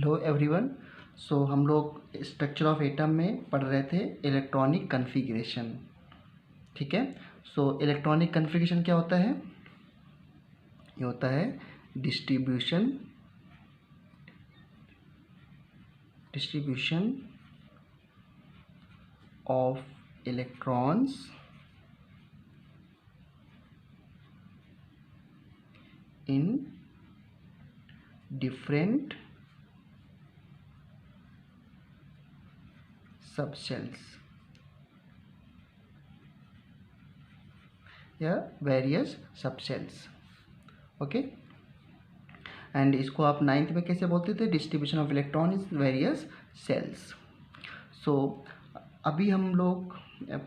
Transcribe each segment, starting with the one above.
Hello everyone. हम लोग structure of atom में पढ़ रहे थे इलेक्ट्रॉनिक कन्फिग्रेशन। ठीक है। इलेक्ट्रॉनिक कन्फिग्रेशन क्या होता है? ये होता है distribution of electrons in different subcells या वेरियस सबसेल्स। ओके। एंड इसको आप नाइन्थ में कैसे बोलते थे? Distribution of electron in various cells. अभी हम लोग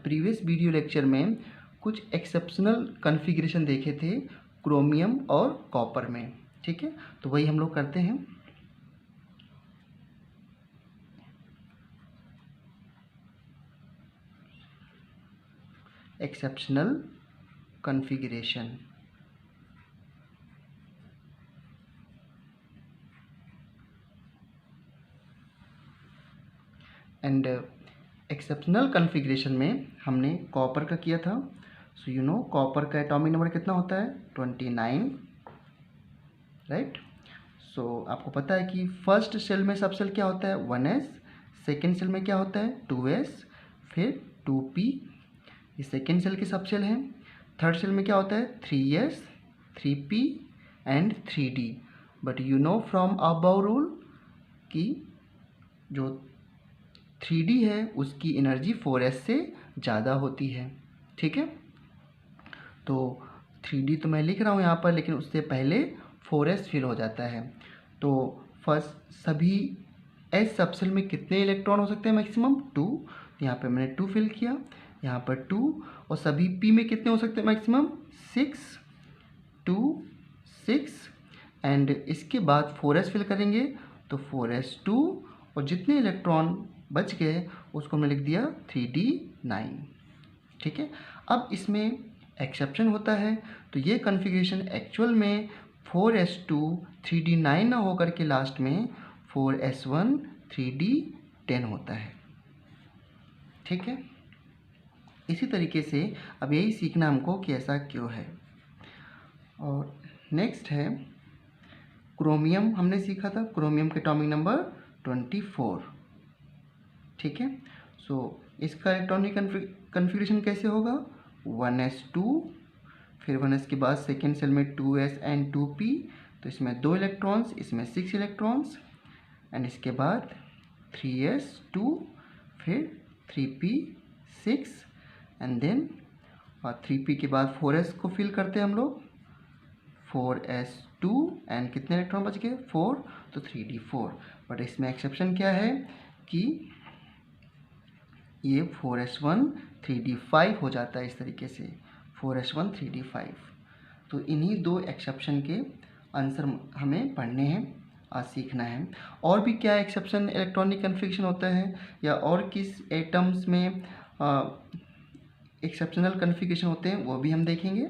प्रीवियस वीडियो लेक्चर में कुछ एक्सेप्शनल कॉन्फ़िगरेशन देखे थे क्रोमियम और कॉपर में। ठीक है, तो वही हम लोग करते हैं। Exceptional configuration and exceptional configuration में हमने कॉपर का किया था। कॉपर का एटॉमिक नंबर कितना होता है? 29, राइट। आपको पता है कि फर्स्ट सेल में सब सेल क्या होता है? 1s। सेकेंड सेल में क्या होता है? 2s, फिर 2p, ये सेकेंड सेल के सब सेल हैं। थर्ड सेल में क्या होता है? 3s, 3p and 3d। But from above rule कि जो 3d है उसकी एनर्जी 4s से ज़्यादा होती है। ठीक है, तो 3d तो मैं लिख रहा हूँ यहाँ पर, लेकिन उससे पहले 4s फिल हो जाता है। तो फर्स्ट सभी s सबसेल में कितने इलेक्ट्रॉन हो सकते हैं? मैक्सिमम 2। यहाँ पे मैंने 2 फिल किया, यहाँ पर 2। और सभी p में कितने हो सकते हैं? मैक्सिमम 6, 2, 6 एंड इसके बाद 4s फिल करेंगे तो 4s2 और जितने इलेक्ट्रॉन बच गए उसको मैं लिख दिया 3d9। ठीक है, अब इसमें एक्सेप्शन होता है। तो ये कॉन्फ़िगरेशन एक्चुअल में 4s2 3d9 ना होकर के लास्ट में 4s1 3d10 होता है। ठीक है, इसी तरीके से अब यही सीखना हमको कि ऐसा क्यों है। और नेक्स्ट है क्रोमियम। हमने सीखा था क्रोमियम के एटॉमिक नंबर 24। ठीक है, इसका इलेक्ट्रॉनिक कन्फिग्रेशन कैसे होगा? 1s2, फिर 1s के बाद सेकेंड सेल में 2s एंड 2p, तो इसमें 2 इलेक्ट्रॉन्स, इसमें 6 इलेक्ट्रॉन्स एंड इसके बाद 3s2, फिर 3p 6 एंड देन 3p के बाद 4s को फिल करते हैं हम लोग, 4s2 एंड कितने इलेक्ट्रॉन बच गए? 4, तो 3d4। बट इसमें एक्सेप्शन क्या है कि ये 4s1 3d5 हो जाता है। इस तरीके से 4s1 3d5। तो इन्हीं 2 एक्सेप्शन के आंसर हमें पढ़ने हैं, आज सीखना है। और भी क्या एक्सेप्शन इलेक्ट्रॉनिक कन्फिग्रेशन होता है या और किस एटम्स में एक्सेप्शनल कन्फिग्रेशन होते हैं वो भी हम देखेंगे।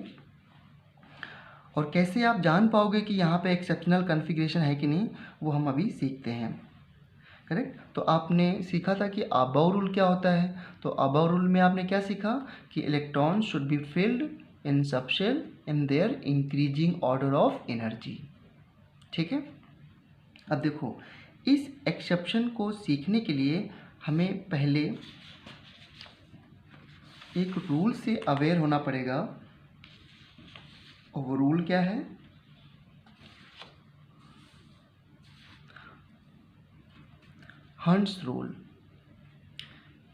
और कैसे आप जान पाओगे कि यहाँ पे एक्सेप्शनल कन्फिग्रेशन है कि नहीं, वो हम अभी सीखते हैं। करेक्ट। तो आपने सीखा था कि अबव रूल क्या होता है। तो अबव रूल में आपने क्या सीखा कि electron should be filled in subshell in their increasing order of energy. ठीक है, अब देखो इस एक्सेप्शन को सीखने के लिए हमें पहले एक रूल से अवेयर होना पड़ेगा। और वो रूल क्या है? Hunts rule.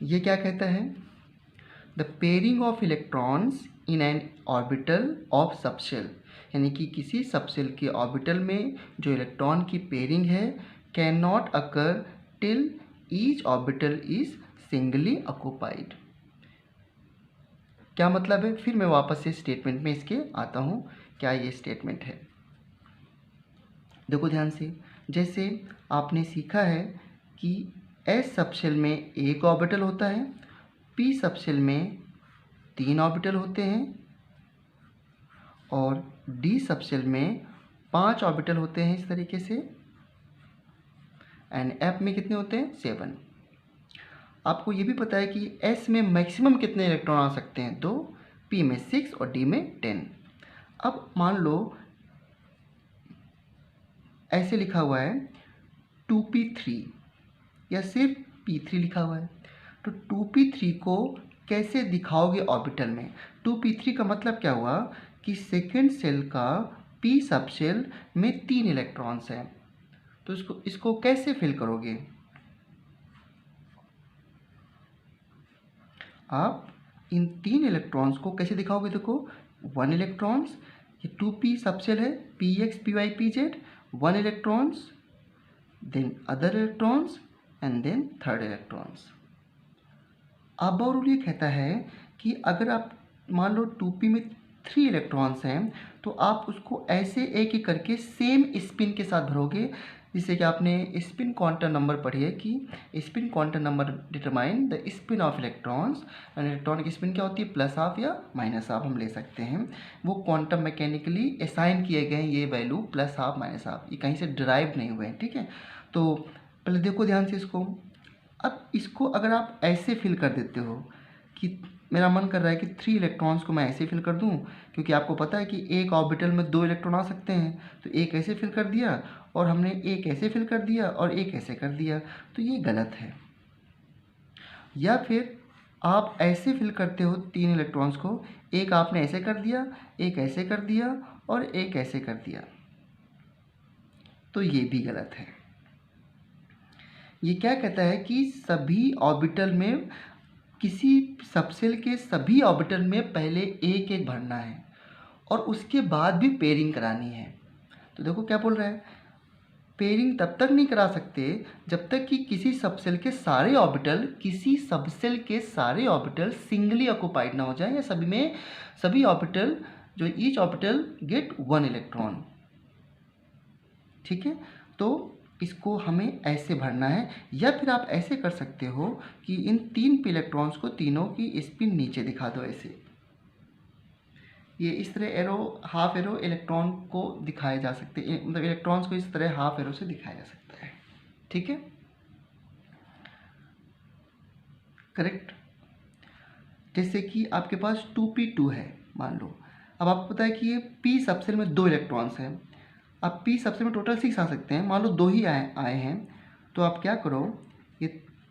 ये क्या कहता है? The pairing of electrons in N orbital of subshell, यानी कि किसी सबसेल के ऑर्बिटल में जो इलेक्ट्रॉन की पेयरिंग है can not occur till each orbital is singly occupied. क्या मतलब है? फिर मैं वापस से स्टेटमेंट में इसके आता हूँ। क्या ये स्टेटमेंट है? देखो ध्यान से, जैसे आपने सीखा है कि s सबसेल में एक ऑर्बिटल होता है, p सबसेल में 3 ऑर्बिटल होते हैं और d सबसेल में 5 ऑर्बिटल होते हैं। इस तरीके से एंड F में कितने होते हैं 7। आपको ये भी पता है कि S में मैक्सिमम कितने इलेक्ट्रॉन आ सकते हैं 2, P में 6 और D में 10। अब मान लो ऐसे लिखा हुआ है 2p3 या सिर्फ p3 लिखा हुआ है, तो 2p3 को कैसे दिखाओगे ऑर्बिटल में? 2p3 का मतलब क्या हुआ कि सेकेंड सेल का p सब सेल में 3 इलेक्ट्रॉन्स हैं, तो इसको कैसे फिल करोगे? आप इन 3 इलेक्ट्रॉन्स को कैसे दिखाओगे? देखो 1 इलेक्ट्रॉन्स, ये 2p सब सेल है, px py pz, 1 electrons, then other electrons and then third electrons. अब और ये कहता है कि अगर आप मान लो 2p में 3 इलेक्ट्रॉन्स हैं तो आप उसको ऐसे एक एक करके सेम स्पिन के साथ भरोगे, जिससे कि आपने स्पिन क्वांटम नंबर पढ़ी है कि spin quantum number determine the spin off electrons, and electron की स्पिन क्या होती है प्लस हाफ या माइनस हाफ हम ले सकते हैं। वो क्वांटम मैकेनिकली असाइन किए गए हैं ये value plus half minus half, ये कहीं से डिराइव नहीं हुए हैं, ठीक है। तो पहले देखो ध्यान से इसको। अब इसको अगर आप ऐसे फिल कर देते हो कि मेरा मन कर रहा है कि 3 इलेक्ट्रॉन्स को मैं ऐसे फिल कर दूं, क्योंकि आपको पता है कि एक ऑर्बिटल में 2 इलेक्ट्रॉन आ सकते हैं, तो एक ऐसे फिल कर दिया और हमने एक ऐसे फिल कर दिया और एक ऐसे कर दिया, तो ये गलत है। या फिर आप ऐसे फिल करते हो 3 इलेक्ट्रॉन्स को, एक आपने ऐसे कर दिया, एक ऐसे कर दिया और एक ऐसे कर दिया, तो ये भी गलत है। ये क्या कहता है कि सभी ऑर्बिटल में, किसी सबसेल के सभी ऑर्बिटल में पहले एक एक भरना है और उसके बाद भी पेयरिंग करानी है। तो देखो क्या बोल रहा है, पेयरिंग तब तक नहीं करा सकते जब तक कि किसी सबसेल के सारे ऑर्बिटल सिंगली ऑक्युपाइड ना हो जाए, या सभी ऑर्बिटल जो ईच ऑर्बिटल गेट 1 इलेक्ट्रॉन, ठीक है। तो इसको हमें ऐसे भरना है, या फिर आप ऐसे कर सकते हो कि इन 3 इलेक्ट्रॉन्स को तीनों की स्पिन नीचे दिखा दो ऐसे, ये इस तरह एरो, हाफ एरो इलेक्ट्रॉन को दिखाए जा सकते हैं, मतलब इलेक्ट्रॉन्स को इस तरह हाफ एरो से दिखाया जा सकता है, ठीक है, करेक्ट। जैसे कि आपके पास 2p2 है मान लो, अब आपको पता है कि ये p सबसेल में 2 इलेक्ट्रॉन्स हैं, अब p सबसेल में टोटल 6 आ सकते हैं, मान लो 2 ही आए हैं, तो आप क्या करो, ये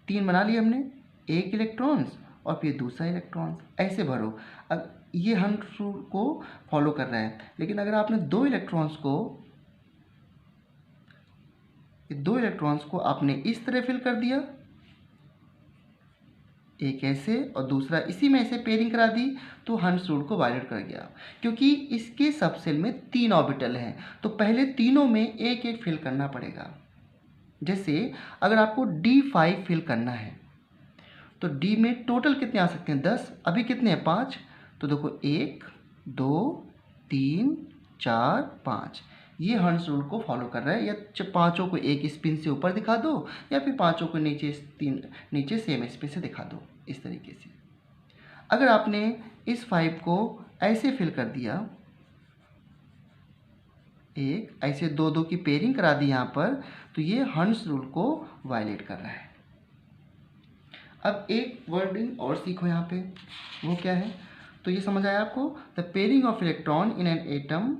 3 बना लिए हमने, एक इलेक्ट्रॉन्स और फिर दूसरा इलेक्ट्रॉन्स, ऐसे भरो। अब ये हंट रूल को फॉलो कर रहा है, लेकिन अगर आपने 2 इलेक्ट्रॉन्स को आपने इस तरह फिल कर दिया, एक ऐसे और दूसरा इसी में ऐसे पेयरिंग करा दी, तो हंट्स रूल को वायलेट कर गया, क्योंकि इसके सबसेल में 3 ऑर्बिटल हैं, तो पहले तीनों में एक एक फिल करना पड़ेगा। जैसे अगर आपको D5 फिल करना है तो D में टोटल कितने आ सकते हैं 10, अभी कितने हैं 5, तो देखो 1 2 3 4 5, ये हंट्स रूल को फॉलो कर रहा है, या पांचों को एक स्पिन से ऊपर दिखा दो या फिर पांचों को नीचे सेम स्पिन से दिखा दो, इस तरीके से। अगर आपने इस 5 को ऐसे फिल कर दिया, एक ऐसे 2 की पेयरिंग करा दी यहाँ पर, तो ये हंट्स रूल को वायलेट कर रहा है। अब एक वर्डिंग और सीखो यहाँ पे, वो क्या है, तो ये समझ आया आपको, the pairing of electron in an atom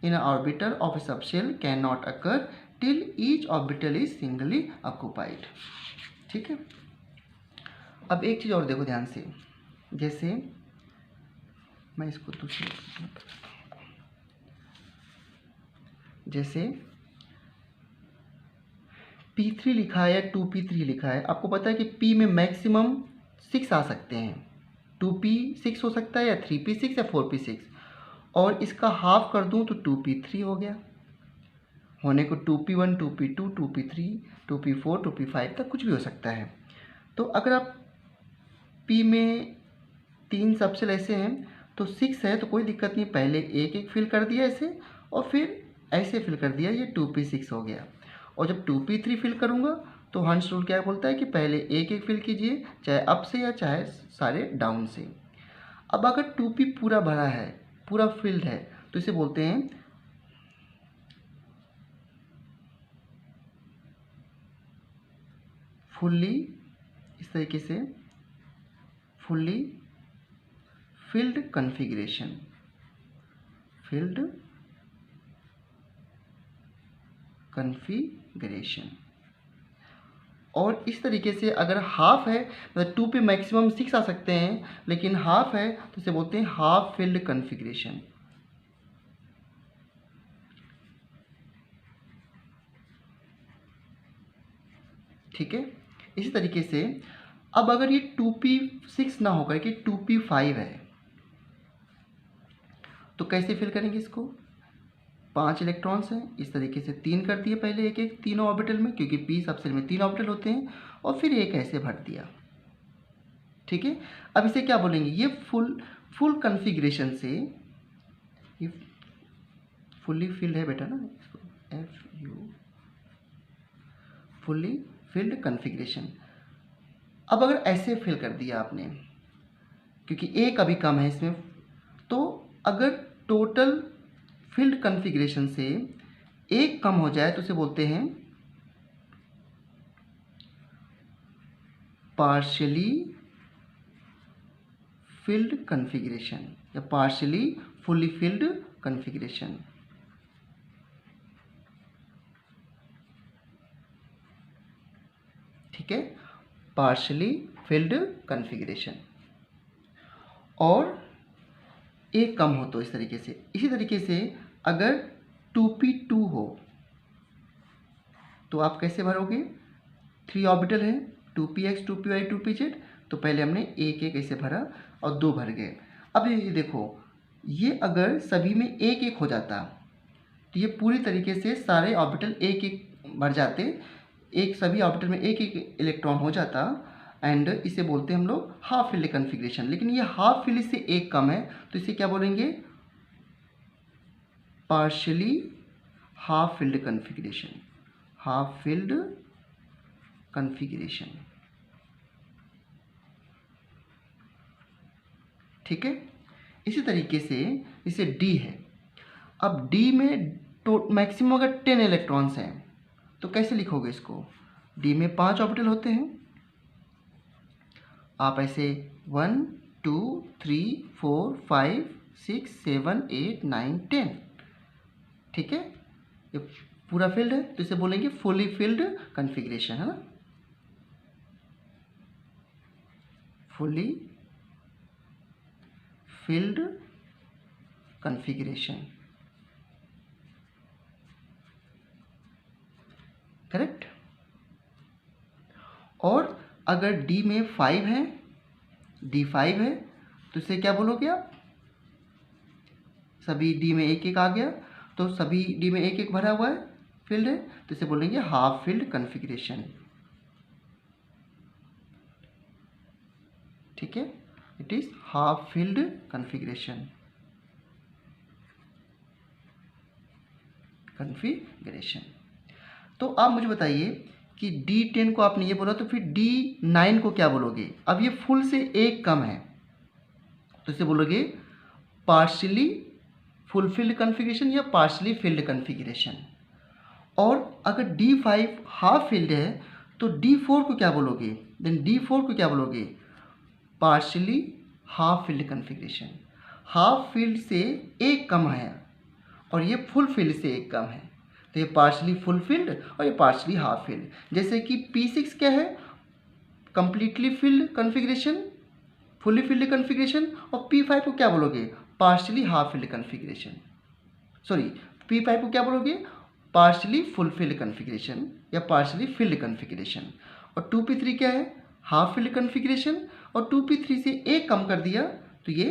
in an orbital of a subshell cannot occur till each orbital is singly occupied, ठीक है। अब एक चीज़ और देखो ध्यान से, जैसे मैं इसको दूसरे, जैसे P3 लिखा है या 2p3 लिखा है, आपको पता है कि P में मैक्सिमम 6 आ सकते हैं, 2p 6 हो सकता है या 3p6 या 4p6, और इसका हाफ कर दूं तो 2p3 हो गया, होने को 2p1 2p2 2p3 2p4 2p5 तक कुछ भी हो सकता है। तो अगर आप p में 3 सबसेल ऐसे हैं तो 6 है तो कोई दिक्कत नहीं, पहले एक एक फिल कर दिया ऐसे और फिर ऐसे फिल कर दिया, ये 2p6 हो गया। और जब 2p3 फिल करूँगा तो हंट्स रूल क्या बोलता है कि पहले एक एक फिल कीजिए, चाहे अप से या चाहे सारे डाउन से। अब अगर 2p पूरा भरा है, पूरा फिल्ड है, तो इसे बोलते हैं फुल्ली, इस तरीके से fully filled configuration, field configuration. और इस तरीके से अगर हाफ है, मतलब 2 पे मैक्सिमम 6 आ सकते हैं, लेकिन हाफ है तो इसे बोलते हैं हाफ फिल्ड कॉन्फ़िगरेशन। ठीक है, इसी तरीके से अब अगर ये 2p6 ना होकर कि 2p5 है, तो कैसे फिल करेंगे इसको? 5 इलेक्ट्रॉन्स हैं, इस तरीके से 3 कर दिए पहले एक एक तीनों ऑर्बिटल में, क्योंकि p सबसेल में 3 ऑर्बिटल होते हैं, और फिर एक ऐसे भर दिया। ठीक है, अब इसे क्या बोलेंगे? ये फुल कॉन्फ़िगरेशन से, ये फुल्ली फिल्ड है बेटा ना, FU फुल्ली फिल्ड कॉन्फ़िगरेशन। अब अगर ऐसे फिल कर दिया आपने, क्योंकि एक अभी कम है इसमें, तो अगर टोटल फील्ड कॉन्फ़िगरेशन से एक कम हो जाए तो उसे बोलते हैं पार्शियली फिल्ड कॉन्फ़िगरेशन या पार्शियली फुल्ली फिल्ड कॉन्फ़िगरेशन। ठीक है, पार्शियली फिल्ड कॉन्फ़िगरेशन। और एक कम हो तो इस तरीके से। इसी तरीके से अगर 2p2 हो तो आप कैसे भरोगे? 3 ऑर्बिटल है, 2px 2py 2pz, तो पहले हमने एक एक ऐसे भरा और 2 भर गए। अब ये देखो, ये अगर सभी में एक एक हो जाता तो ये पूरी तरीके से सारे ऑर्बिटल एक एक भर जाते, एक सभी ऑर्बिटल में एक एक इलेक्ट्रॉन हो जाता, एंड इसे बोलते हैं हम लोग हाफ फील्ड कॉन्फ़िगरेशन। लेकिन ये हाफ फील्ड से एक कम है तो इसे क्या बोलेंगे? Partially half field configuration, half field configuration. ठीक है, इसी तरीके से इसे डी है। अब डी में तो मैक्सिमम अगर 10 इलेक्ट्रॉन्स हैं तो कैसे लिखोगे इसको? डी में 5 ऑर्बिटल होते हैं, आप ऐसे 1 2 3 4 5 6 7 8 9 10। ठीक है, ये पूरा फील्ड है तो इसे बोलेंगे फुली फील्ड कॉन्फ़िगरेशन, है ना, फुली फील्ड कॉन्फ़िगरेशन। करेक्ट। और अगर डी में 5 है, D5 है, तो इसे क्या बोलोगे आप? सभी डी में एक एक आ गया, तो सभी डी में एक एक भरा हुआ है फील्ड है, तो इसे बोलेंगे हाफ फील्ड कॉन्फ़िगरेशन। ठीक है, it is half field configuration, तो आप मुझे बताइए कि D10 को आपने ये बोला, तो फिर D9 को क्या बोलोगे? अब ये फुल से एक कम है तो इसे बोलोगे पार्शियली फुलफिल्ड कॉन्फ़िगरेशन या पार्शियली फिल्ड कॉन्फ़िगरेशन। और अगर D5 हाफ फील्ड है तो D4 को क्या बोलोगे? देन D4 को क्या बोलोगे? Partially half field configuration. Half field से एक कम है और ये फुल फील्ड से एक कम है, तो ये पार्शियली फुल फील्ड और ये पार्शियली हाफ फील्ड। जैसे कि P6 क्या है? Completely field configuration, fully field configuration. और P5 को क्या बोलोगे? Partially half field configuration. Sorry, P5 को क्या बोलोगे? पार्शियली फुल फील्ड कॉन्फ़िगरेशन या पार्शियली फील्ड कॉन्फ़िगरेशन। और 2p3 क्या है? Half field configuration. और 2p3 से एक कम कर दिया तो ये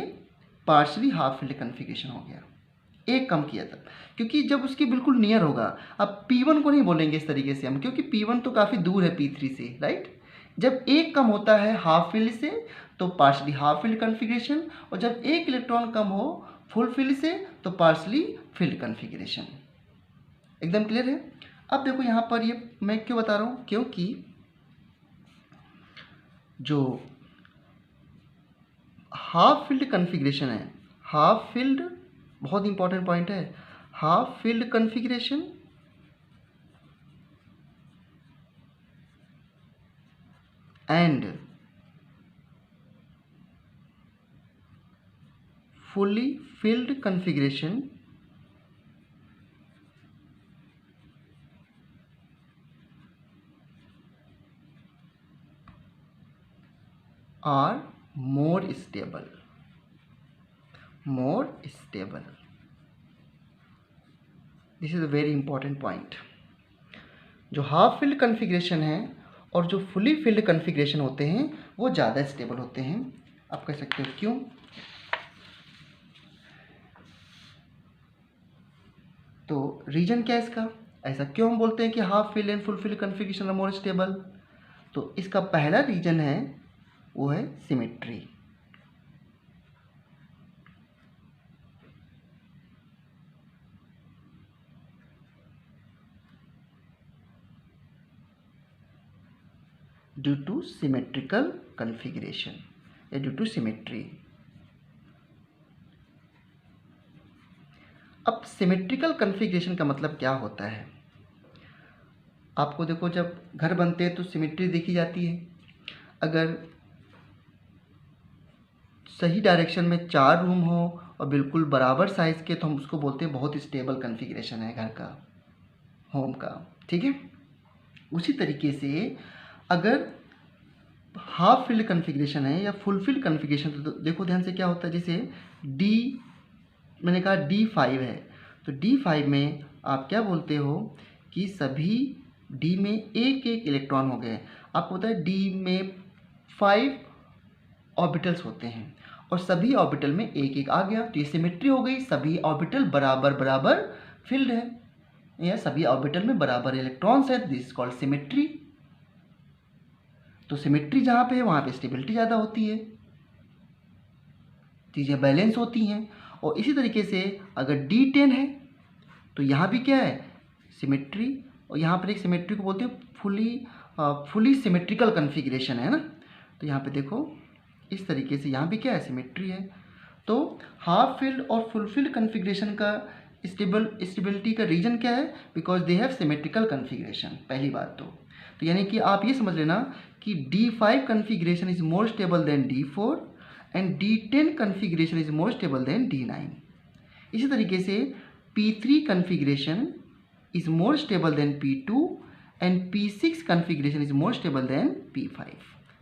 पार्शियली हाफ फील्ड कॉन्फ़िगरेशन हो गया, एक कम किया था, क्योंकि जब उसके बिल्कुल नियर होगा। अब P1 को नहीं बोलेंगे इस तरीके से हम, क्योंकि P1 तो काफ़ी दूर है P3 से, राइट। जब एक कम होता है हाफ फील्ड से तो पार्शियली हाफ फील्ड कॉन्फ़िगरेशन, और जब एक इलेक्ट्रॉन कम हो फुल फील्ड से तो पार्शियली फील्ड कॉन्फ़िगरेशन। एकदम क्लियर है? अब देखो यहाँ पर ये मैं क्यों बता रहा हूँ, क्योंकि जो हाफ फील्ड कॉन्फ़िगरेशन है, हाफ फील्ड बहुत इंपॉर्टेंट पॉइंट है, half field configuration and fully filled configuration are more stable. This is a very important point. जो हाफ फिल्ड कन्फिग्रेशन है और जो फुली फिल्ड कन्फिग्रेशन होते हैं वो ज़्यादा स्टेबल होते हैं. आप कह सकते हो क्यों? तो रीजन क्या है इसका? ऐसा क्यों हम बोलते हैं कि half filled and full filled configuration are more stable? तो इसका पहला रीजन है वो है symmetry. Due to symmetrical configuration या ड्यू टू सिमेट्री. अब सिमेट्रिकल कन्फिग्रेशन का मतलब क्या होता है? आपको देखो, जब घर बनते हैं तो सिमेट्री देखी जाती है. अगर सही डायरेक्शन में 4 रूम हो और बिल्कुल बराबर साइज़ के, तो हम उसको बोलते हैं बहुत स्टेबल कन्फिग्रेशन है घर का, होम का. ठीक है. उसी तरीके से अगर हाफ फिल्ड कन्फिग्रेशन है या फुल फिल्ड कन्फिग्रेशन, तो देखो ध्यान से क्या होता है. जैसे डी, मैंने कहा D5 है, तो D5 में आप क्या बोलते हो कि सभी D में एक एक इलेक्ट्रॉन हो गए. आपको पता है D में 5 ऑर्बिटल्स होते हैं और सभी ऑर्बिटल में एक एक आ गया, तो ये सिमेट्री हो गई. सभी ऑर्बिटल बराबर बराबर फिल्ड है या सभी ऑर्बिटल में बराबर इलेक्ट्रॉन्स है. This is called symmetry. तो सिमेट्री जहाँ पे है वहाँ पे स्टेबिलिटी ज़्यादा होती है, चीज़ें बैलेंस होती हैं. और इसी तरीके से अगर D10 है तो यहाँ भी क्या है? सिमेट्री. और यहाँ पर एक सिमेट्री को बोलते हैं फुली सिमेट्रिकल कन्फिग्रेशन, है ना. तो यहाँ पे देखो इस तरीके से यहाँ भी क्या है? सिमेट्री है. तो हाफ फिल्ड और फुल फिल्ड कन्फिग्रेशन का स्टेबिलिटी का रीजन क्या है? Because they have symmetrical configuration. पहली बात तो यानी कि आप ये समझ लेना कि D5 configuration is more stable then D4 and D10 configuration is more stable then D9. इसी तरीके से P3 configuration is more stable then P2 and P6 configuration is more stable then P5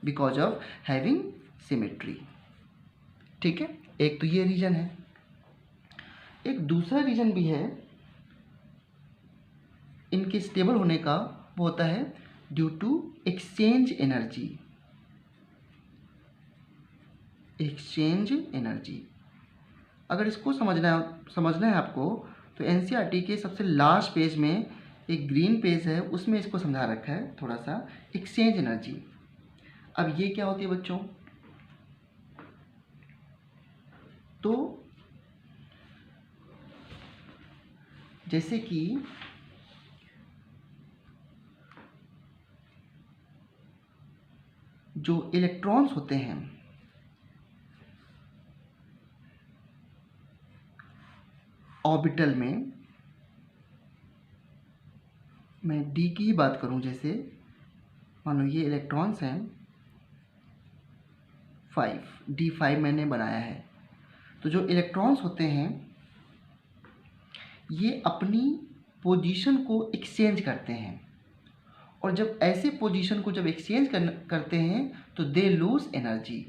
because of having symmetry. ठीक है. एक तो ये reason है. एक दूसरा रीजन भी है इनके स्टेबल होने का, वो होता है ड्यू टू एक्सचेंज एनर्जी. अगर इसको समझना है आपको, तो NCERT के सबसे लास्ट पेज में एक ग्रीन पेज है, उसमें इसको समझा रखा है थोड़ा सा, एक्सचेंज एनर्जी. अब ये क्या होती है बच्चों? तो जैसे कि जो इलेक्ट्रॉन्स होते हैं ऑर्बिटल में, मैं D की ही बात करूं, जैसे मान लो ये इलेक्ट्रॉन्स हैं 5, D5 मैंने बनाया है. तो जो इलेक्ट्रॉन्स होते हैं ये अपनी पोजीशन को एक्सचेंज करते हैं, और जब ऐसे पोजीशन को जब एक्सचेंज करते हैं तो दे लूज एनर्जी,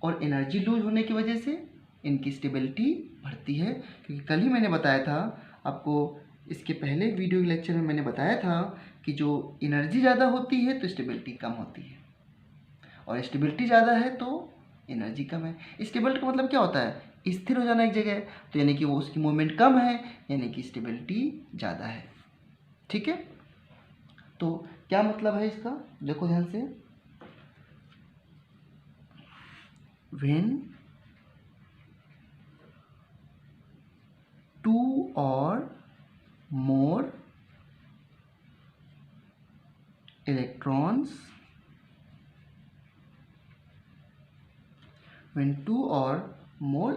और एनर्जी लूज होने की वजह से इनकी स्टेबिलिटी बढ़ती है. क्योंकि कल ही मैंने बताया था आपको, इसके पहले वीडियो लेक्चर में मैंने बताया था कि जो एनर्जी ज़्यादा होती है तो स्टेबिलिटी कम होती है, और स्टेबिलिटी ज़्यादा है तो एनर्जी कम है. स्टेबिलिटी का मतलब क्या होता है? स्थिर हो जाना एक जगह. तो यानी कि वो उसकी मूवमेंट कम है, यानी कि स्टेबिलिटी ज़्यादा है. ठीक है. तो क्या मतलब है इसका? देखो ध्यान से. When 2 or more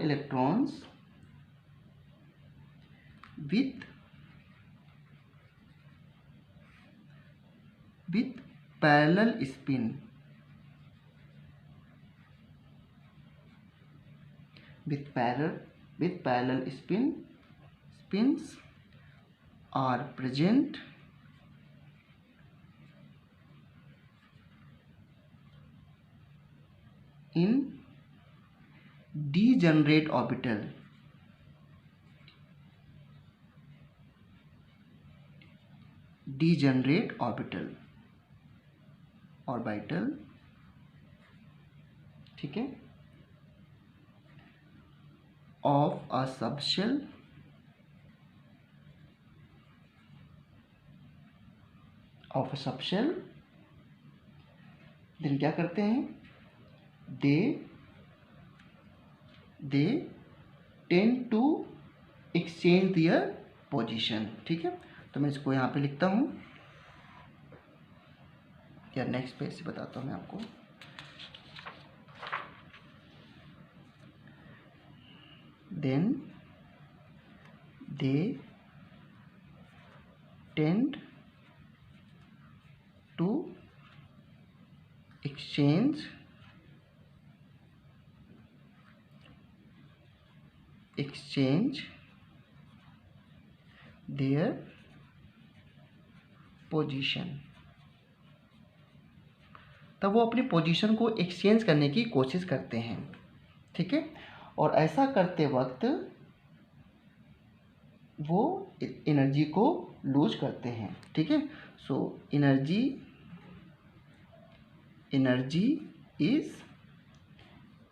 electrons with parallel spin with parallel spins are present in degenerate orbital. orbital, ठीक है, of a subshell then क्या करते हैं, they tend to exchange their position, ठीक है। तो मैं इसको यहाँ पे लिखता हूँ, या नेक्स्ट पेज से बताता हूँ मैं आपको। Then they tend to exchange their position. तब वो अपनी पोजीशन को एक्सचेंज करने की कोशिश करते हैं, ठीक है। और ऐसा करते वक्त वो एनर्जी को लूज करते हैं, ठीक है। So energy is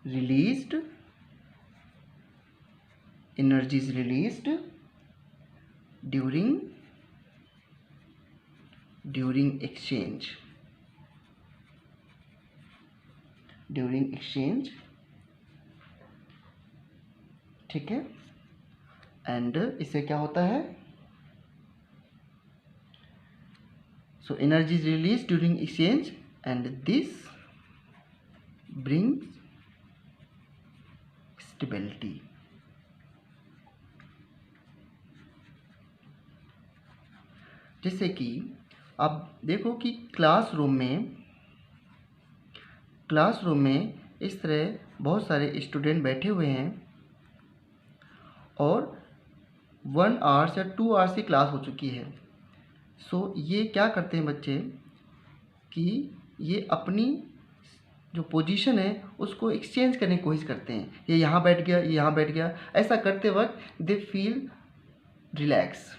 released during exchange, ठीक है। एंड इससे क्या होता है, so energy is release during exchange and this brings stability. जैसे कि आप देखो कि क्लासरूम में इस तरह बहुत सारे स्टूडेंट बैठे हुए हैं और 1 आवर्स या 2 आवर्स की क्लास हो चुकी है। सो ये क्या करते हैं बच्चे कि ये अपनी जो पोजीशन है उसको एक्सचेंज करने की कोशिश करते हैं। ये यहाँ बैठ गया, ये यहाँ बैठ गया, ऐसा करते वक्त दे फील रिलैक्स,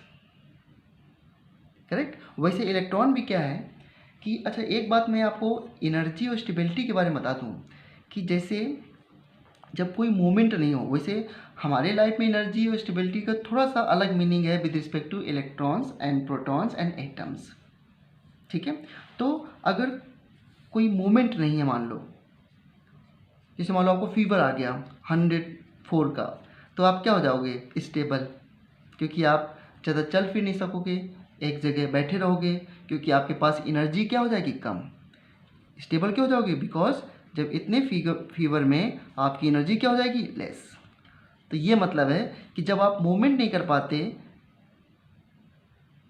करेक्ट। वैसे इलेक्ट्रॉन भी क्या है कि अच्छा एक बात मैं आपको एनर्जी और स्टेबिलिटी के बारे में बता दूं कि जैसे जब कोई मूवमेंट नहीं हो, वैसे हमारे लाइफ में एनर्जी और स्टेबिलिटी का थोड़ा सा अलग मीनिंग है with respect two electrons and protons and atoms, ठीक है। तो अगर कोई मूवमेंट नहीं है, मान लो जैसे मान लो आपको फीवर आ गया 104 का, तो आप क्या हो जाओगे, स्टेबल, क्योंकि आप ज़्यादा चल फिर नहीं सकोगे, एक जगह बैठे रहोगे, क्योंकि आपके पास एनर्जी क्या हो जाएगी, कम। स्टेबल क्यों हो जाओगे, बिकॉज जब इतने फीवर में आपकी एनर्जी क्या हो जाएगी, लेस। तो ये मतलब है कि जब आप मूवमेंट नहीं कर पाते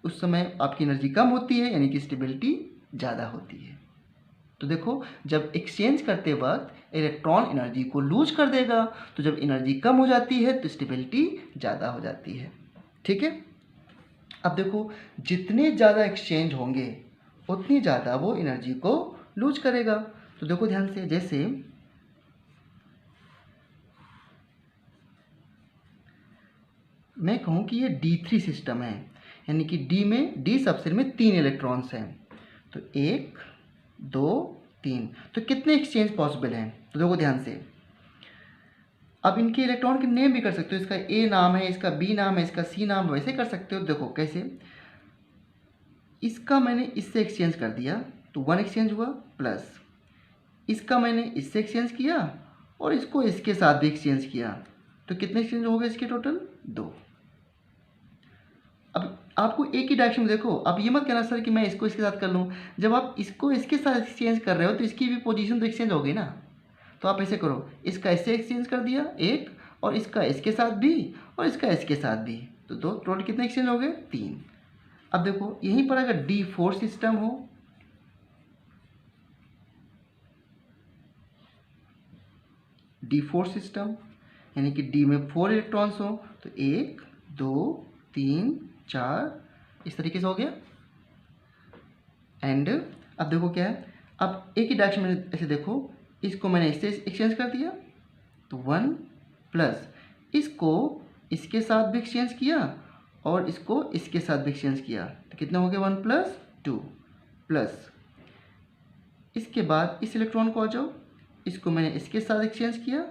उस समय आपकी एनर्जी कम होती है, यानी कि स्टेबिलिटी ज़्यादा होती है। तो देखो जब एक्सचेंज करते वक्त इलेक्ट्रॉन एनर्जी को लूज कर देगा, तो जब एनर्जी कम हो जाती है तो स्टेबिलिटी ज़्यादा हो जाती है, ठीक है। अब देखो जितने ज़्यादा एक्सचेंज होंगे उतनी ज़्यादा वो एनर्जी को लूज करेगा। तो देखो ध्यान से, जैसे मैं कहूँ कि ये D3 सिस्टम है, यानी कि डी सबसेल में 3 इलेक्ट्रॉन्स हैं, तो 1 2 3, तो कितने एक्सचेंज पॉसिबल हैं। तो देखो ध्यान से, अब इनके इलेक्ट्रॉन के नेम भी कर सकते हो, इसका A नाम है, इसका B नाम है, इसका C नाम, वैसे कर सकते हो। देखो कैसे, इसका मैंने इससे एक्सचेंज कर दिया तो 1 एक्सचेंज हुआ, प्लस इसका मैंने इससे एक्सचेंज किया और इसको इसके साथ भी एक्सचेंज किया, तो कितने एक्सचेंज हो गए इसके टोटल, 2। अब आपको एक ही डायरेक्शन में देखो, अब ये मत कहना सर कि मैं इसको इसके साथ कर लूँ। जब आप इसको इसके साथ एक्सचेंज कर रहे हो तो इसकी भी पोजीशन तो एक्सचेंज हो गई ना। तो आप ऐसे करो, इसका इससे एक्सचेंज कर दिया 1, और इसका इसके साथ भी, और इसका इसके साथ भी, तो 2, टोटल कितने एक्सचेंज हो गए, 3। अब देखो यहीं पर अगर D4 सिस्टम हो, D4 सिस्टम, यानी कि डी में 4 इलेक्ट्रॉन्स हो तो 1 2 3 4 इस तरीके से हो गया। एंड अब देखो क्या है, अब एक ही डायरेक्शन में ऐसे देखो, इसको मैंने इससे एक्सचेंज कर दिया तो 1 प्लस इसको इसके साथ भी एक्सचेंज किया और इसको इसके साथ भी एक्सचेंज किया तो कितना हो गया 1 प्लस 2 प्लस इसके बाद इस इलेक्ट्रॉन को आ जाओ, इसको मैंने इसके साथ एक्सचेंज किया,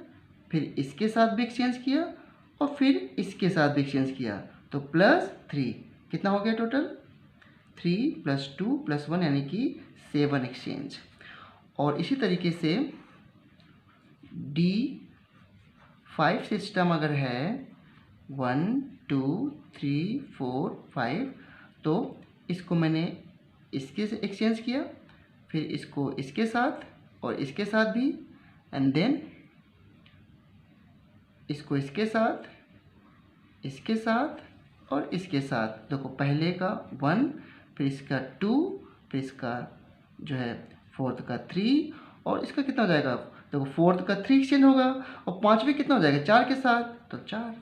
फिर इसके साथ भी एक्सचेंज किया और फिर इसके साथ भी एक्सचेंज किया तो प्लस 3 कितना हो गया टोटल 3 + 2 + 1 यानी कि 7 एक्सचेंज। और इसी तरीके से D5 सिस्टम अगर है 1 2 3 4 5 तो इसको मैंने इसके से एक्सचेंज किया, फिर इसको इसके साथ और इसके साथ भी, एंड देन इसको इसके साथ और इसके साथ। देखो पहले का 1 फिर इसका 2 फिर इसका जो है 4th का 3 और इसका कितना हो जाएगा, देखो 4th का 3 एक्सचेंज होगा और 5वें कितना हो जाएगा 4 के साथ तो 4।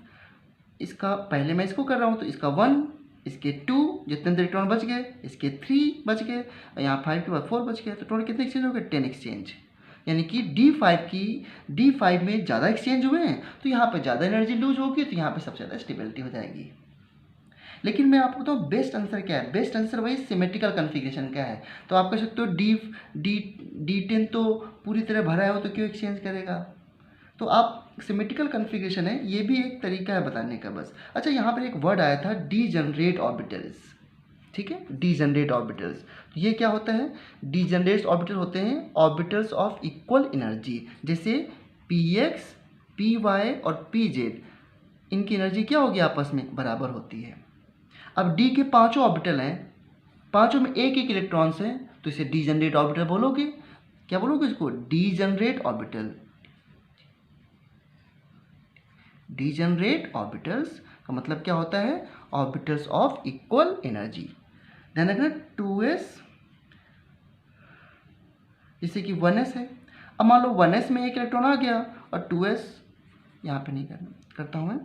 इसका पहले मैं इसको कर रहा हूँ तो इसका 1 इसके 2 जितने इलेक्ट्रॉन बच गए, इसके 3 बच गए और यहाँ 5 के बाद 4 बच गए तो टोटल कितने एक्सचेंज हो गए 10 एक्सचेंज। यानी कि D5 में ज़्यादा एक्सचेंज हुए हैं तो यहाँ पे ज़्यादा एनर्जी लूज होगी तो यहाँ पे सबसे ज़्यादा स्टेबिलिटी हो जाएगी। लेकिन मैं आपको बताऊँ बेस्ट आंसर क्या है, बेस्ट आंसर वही सिमेट्रिकल कन्फिग्रेशन का है। तो आप कह सकते हो D10 तो पूरी तरह भरा है वो तो क्यों एक्सचेंज करेगा। तो आप सिमेट्रिकल कन्फिग्रेशन है, ये भी एक तरीका है बताने का बस। अच्छा यहाँ पर एक वर्ड आया था डीजनरेट ऑर्बिटल्स, ठीक है, डीजनरेट ऑर्बिटल्स। तो ये क्या होता है, डीजनरेट ऑर्बिटल होते हैं ऑर्बिटल्स ऑफ इक्वल एनर्जी, जैसे px py और pz, इनकी एनर्जी क्या होगी आपस में बराबर होती है। अब d के पांचों ऑर्बिटल हैं, पांचों में एक एक इलेक्ट्रॉन्स हैं तो इसे डीजनरेट ऑर्बिटल बोलोगे। क्या बोलोगे इसको, डीजनरेट ऑर्बिटल। डीजनरेट ऑर्बिटल्स का मतलब क्या होता है, ऑर्बिटल्स ऑफ इक्वल एनर्जी। ध्यान रखना 2s जैसे कि 1s है, अब मान लो 1s में एक इलेक्ट्रॉन आ गया और 2s यहाँ पे नहीं करता हूँ मैं,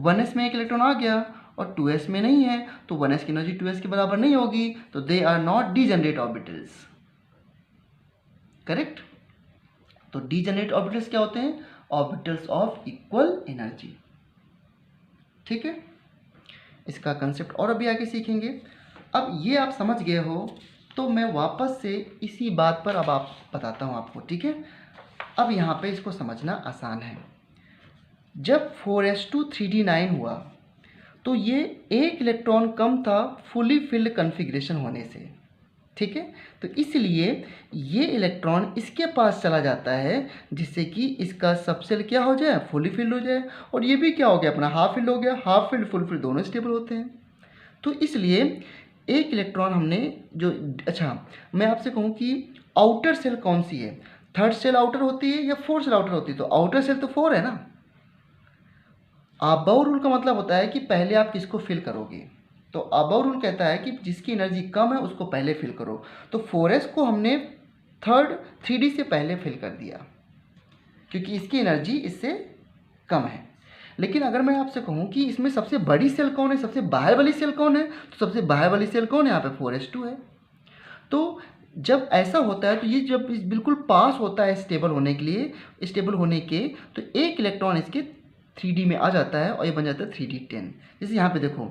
1s में एक इलेक्ट्रॉन आ गया और 2s में नहीं है तो 1s की एनर्जी 2s के बराबर नहीं होगी तो they are not degenerate orbitals, correct. तो डीजनरेट ऑर्बिटल्स क्या होते हैं, ऑर्बिटल्स ऑफ इक्वल एनर्जी, ठीक है। इसका कंसेप्ट और अभी आगे सीखेंगे। अब ये आप समझ गए हो तो मैं वापस से इसी बात पर अब आप बताता हूँ आपको, ठीक है। अब यहाँ पे इसको समझना आसान है। जब 4s2 3d9 हुआ तो ये एक इलेक्ट्रॉन कम था फुली फिल्ड कन्फिग्रेशन होने से, ठीक है। तो इसलिए ये इलेक्ट्रॉन इसके पास चला जाता है जिससे कि इसका सबसेल क्या हो जाए, फुली फिल्ड हो जाए, और ये भी क्या हो गया अपना हाफ फिल्ड हो गया। हाफ फिल्ड फुल फिल्ड दोनों स्टेबल होते हैं। तो इसलिए एक इलेक्ट्रॉन हमने जो, अच्छा मैं आपसे कहूँ कि आउटर सेल कौन सी है, थर्ड सेल आउटर होती है या फोर्थ सेल आउटर होती है, तो आउटर सेल तो 4 है ना। अबव रूल का मतलब होता है कि पहले आप किसको फिल करोगे, तो अबव रूल कहता है कि जिसकी एनर्जी कम है उसको पहले फिल करो। तो 4s को हमने थर्ड 3d से पहले फिल कर दिया क्योंकि इसकी एनर्जी इससे कम है। लेकिन अगर मैं आपसे कहूँ कि इसमें सबसे बड़ी सेल कौन है, सबसे बाहर वाली सेल कौन है, तो सबसे बाहर वाली सेल कौन है, यहाँ पे 4s2 है। तो जब ऐसा होता है तो ये जब बिल्कुल पास होता है स्टेबल होने के लिए, स्टेबल होने के, तो एक इलेक्ट्रॉन इसके 3d में आ जाता है और ये बन जाता है 3d10। जैसे यहाँ पे देखो